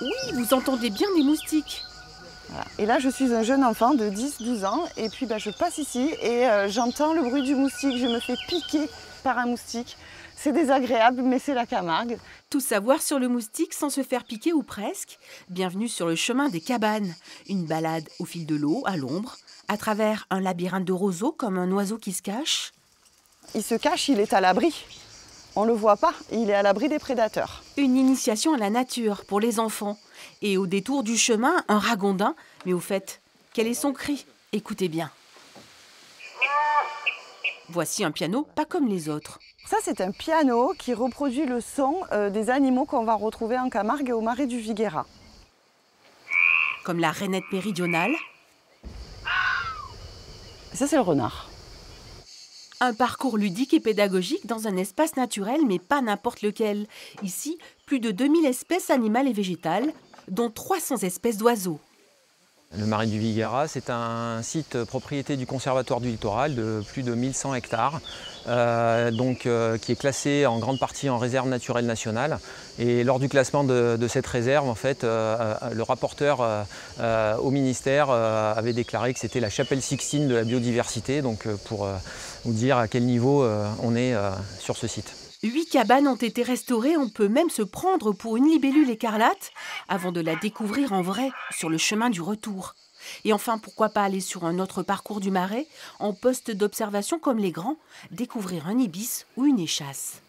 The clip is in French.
Oui, vous entendez bien des moustiques. Voilà. Et là, je suis un jeune enfant de 10-12 ans et puis je passe ici et j'entends le bruit du moustique. Je me fais piquer par un moustique. C'est désagréable, mais c'est la Camargue. Tout savoir sur le moustique sans se faire piquer ou presque. Bienvenue sur le chemin des cabanes. Une balade au fil de l'eau, à l'ombre, à travers un labyrinthe de roseaux comme un oiseau qui se cache. Il se cache, il est à l'abri. On ne le voit pas, il est à l'abri des prédateurs. Une initiation à la nature pour les enfants. Et au détour du chemin, un ragondin. Mais au fait, quel est son cri? Écoutez bien. Voici un piano pas comme les autres. Ça, c'est un piano qui reproduit le son des animaux qu'on va retrouver en Camargue et au marais du Viguera. Comme la rainette méridionale. Ça, c'est le renard. Un parcours ludique et pédagogique dans un espace naturel, mais pas n'importe lequel. Ici, plus de 2000 espèces animales et végétales, dont 300 espèces d'oiseaux. Le marais du Viguera, c'est un site propriété du Conservatoire du Littoral de plus de 1100 hectares, qui est classé en grande partie en réserve naturelle nationale. Et lors du classement de cette réserve, en fait, le rapporteur au ministère avait déclaré que c'était la chapelle Sixtine de la biodiversité, donc pour vous dire à quel niveau on est sur ce site. 8 cabanes ont été restaurées, on peut même se prendre pour une libellule écarlate avant de la découvrir en vrai sur le chemin du retour. Et enfin, pourquoi pas aller sur un autre parcours du Marais, en poste d'observation comme les grands, découvrir un ibis ou une échasse.